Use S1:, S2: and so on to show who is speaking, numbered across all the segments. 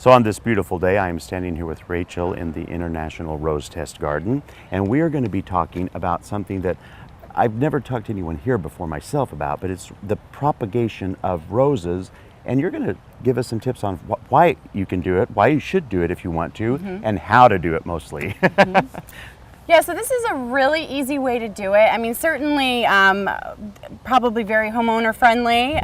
S1: So on this beautiful day, I am standing here with Rachel in the International Rose Test Garden, and we are going to be talking about something that I've never talked to anyone here before myself about, but it's the propagation of roses. And you're going to give us some tips on why you can do it, why you should do it if you want to, and how to do it mostly.
S2: Yeah, so this is a really easy way to do it. I mean, certainly probably very homeowner friendly.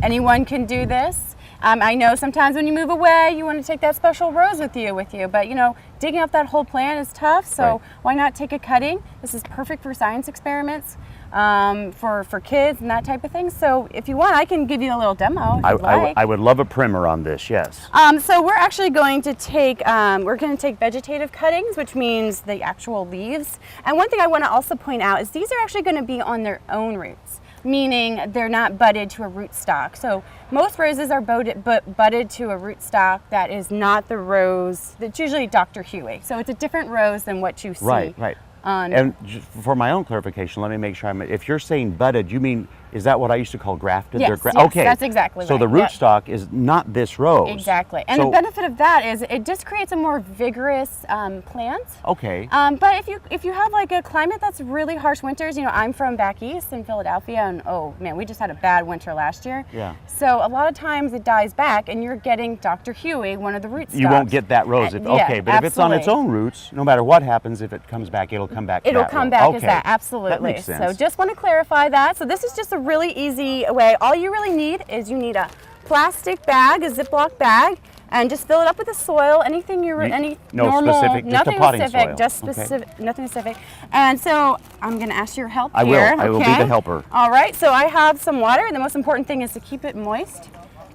S2: Anyone can do this. I know sometimes when you move away, you want to take that special rose with you, but you know, digging up that whole plant is tough, so why not take a cutting? This is perfect for science experiments, for kids and that type of thing. So if you want, I can give you a little demo if you'd like.
S1: I would love a primer on this, yes.
S2: So we're actually going to take, vegetative cuttings, which means the actual leaves. And one thing I want to also point out is these are actually going to be on their own roots, meaning they're not budded to a rootstock. So most roses are budded to a rootstock that is not the rose that's usually Dr. Huey. So it's a different rose than what you see.
S1: Right. And for my own clarification, let me make sure if you're saying budded, you mean, is that what I used to call grafted?
S2: Yes,
S1: okay.
S2: That's exactly right.
S1: So the rootstock is not this rose.
S2: Exactly. And the benefit of that is it just creates a more vigorous plant.
S1: Okay.
S2: But if you have like a climate that's really harsh winters, you know, I'm from back east in Philadelphia, and oh man, we just had a bad winter last year.
S1: Yeah.
S2: So a lot of times it dies back and you're getting Dr. Huey, one of the rootstocks.
S1: You won't get that rose. But
S2: absolutely.
S1: If it's on its own roots, no matter what happens, if it comes back, it'll come back.
S2: It'll come back as that, absolutely.
S1: That makes sense.
S2: So just want to clarify that. So this is just a really easy way. All you really need is you need a plastic bag, a Ziploc bag, and just fill it up with the soil. Anything nothing specific. And so I'm going to ask your help here.
S1: I will be the helper.
S2: All right. So I have some water, and the most important thing is to keep it moist.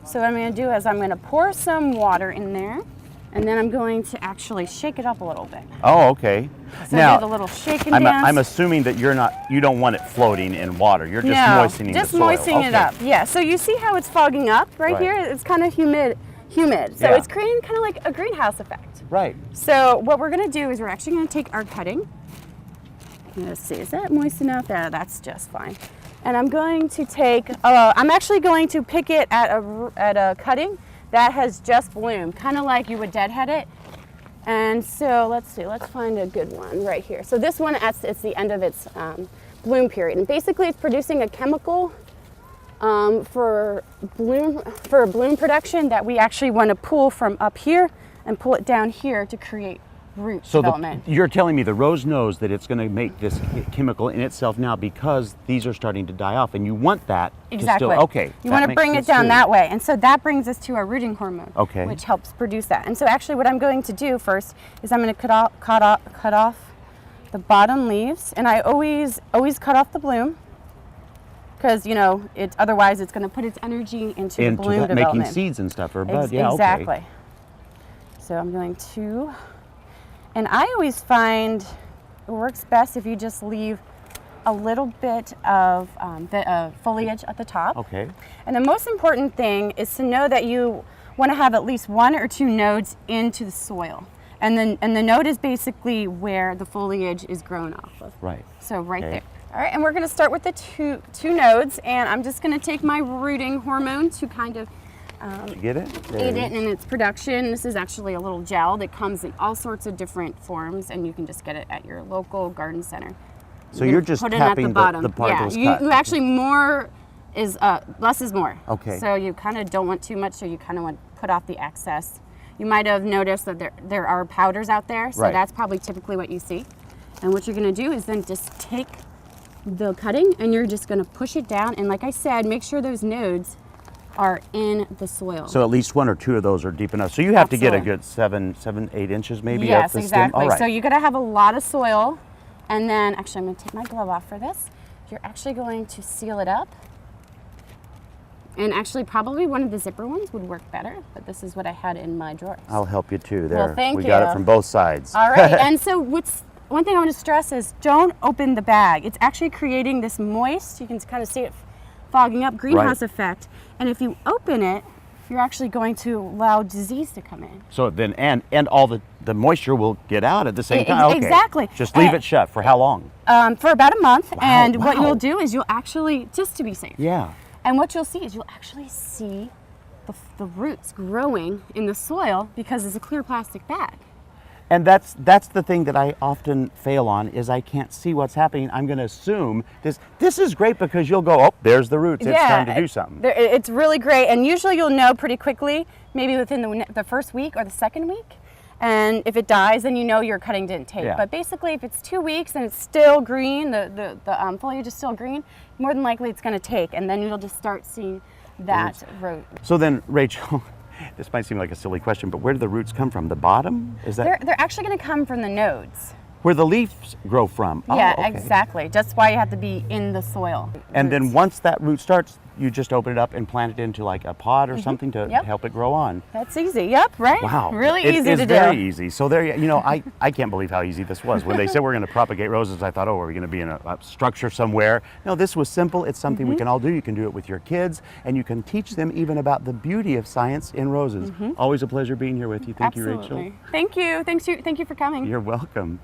S2: So what I'm going to do is I'm going to pour some water in there. And then I'm going to actually shake it up a little bit.
S1: Oh, okay.
S2: So
S1: now,
S2: give it a little shake and dance.
S1: I'm assuming that you don't want it floating in water. You're just moistening the soil.
S2: Just moistening it up. Yeah. So you see how it's fogging up right here? It's kind of humid. So it's creating kind of like a greenhouse effect.
S1: Right.
S2: So what we're going to do is we're actually going to take our cutting. Let's see, is that moist enough? Yeah, that's just fine. And I'm going to take, I'm actually going to pick it at a cutting that has just bloomed, kind of like you would deadhead it. And so let's see, let's find a good one right here. So this one, it's the end of its bloom period. And basically it's producing a chemical for bloom production that we actually want to pull from up here and pull it down here to create root development.
S1: So you're telling me the rose knows that it's going to make this chemical in itself now because these are starting to die off, and you want that
S2: exactly.
S1: to still, okay.
S2: You want to bring it down that way, and so that brings us to our rooting hormone, which helps produce that. And so actually what I'm going to do first is I'm going to cut off the bottom leaves, and I always cut off the bloom because, you know, otherwise it's going to put its energy into the bloom development.
S1: Making seeds and stuff, or bud,
S2: exactly.
S1: Okay.
S2: So I'm going to... And I always find it works best if you just leave a little bit of foliage at the top.
S1: Okay.
S2: And the most important thing is to know that you want to have at least 1 or 2 nodes into the soil. And the node is basically where the foliage is grown off of.
S1: Right.
S2: So there. All right, and we're going to start with the two nodes, and I'm just going to take my rooting hormone to kind of
S1: get it?
S2: Aid it in its production. This is actually a little gel that comes in all sorts of different forms, and you can just get it at your local garden center.
S1: So you're just tapping the particles.
S2: Yeah, you actually less is more.
S1: Okay.
S2: So you kind of don't want too much, so you kind of want to put off the excess. You might have noticed that there are powders out there, so that's probably typically what you see. And what you're going to do is then just take the cutting, and you're just going to push it down, and like I said, make sure those nodes are in the soil.
S1: So at least 1 or 2 of those are deep enough. So you have to get a good 7-8 inches maybe up the stem?
S2: All right. So you got to have a lot of soil. And then, actually, I'm going to take my glove off for this. You're actually going to seal it up. And actually, probably one of the zipper ones would work better, but this is what I had in my drawers.
S1: I'll help you too there.
S2: Well, thank you.
S1: We got it from both sides.
S2: All right. And so one thing I want to stress is don't open the bag. It's actually creating this moist, you can kind of see it fogging up, greenhouse effect. And if you open it, you're actually going to allow disease to come in.
S1: So then, and all the moisture will get out at the same time? Okay.
S2: Exactly.
S1: Just leave it shut. For how long?
S2: For about a month.
S1: Wow,
S2: and what you'll do is you'll actually, just to be safe.
S1: Yeah.
S2: And what you'll see is you'll actually see the roots growing in the soil because it's a clear plastic bag.
S1: And that's the thing that I often fail on is I can't see what's happening. I'm going to assume this is great because you'll go, oh, there's the roots. It's time to do something.
S2: It's really great, and usually you'll know pretty quickly, maybe within the first week or the second week. And if it dies, then you know your cutting didn't take.
S1: Yeah.
S2: But basically, if it's 2 weeks and it's still green, the foliage is still green, more than likely it's going to take, and then you'll just start seeing that root.
S1: So then, Rachel, this might seem like a silly question, but where do the roots come from? The bottom? Is that
S2: They're actually going to come from the nodes.
S1: where the leaves grow from?
S2: Yeah,
S1: Oh, okay.
S2: exactly. That's why you have to be in the soil.
S1: And then
S2: Roots.
S1: once that root starts, you just open it up and plant it into like a pot or something to
S2: Yep.
S1: help it grow on.
S2: That's easy. Yep, right?
S1: Wow.
S2: Really
S1: It
S2: easy
S1: is
S2: to do.
S1: very easy. So there, you know, I can't believe how easy this was. When they said we're going to propagate roses, I thought, oh, are we going to be in a structure somewhere? No, this was simple. It's something we can all do. You can do it with your kids, and you can teach them even about the beauty of science in roses. Always a pleasure being here with you. Thank you, Rachel.
S2: Absolutely. Thank you. Thank you for coming.
S1: You're welcome.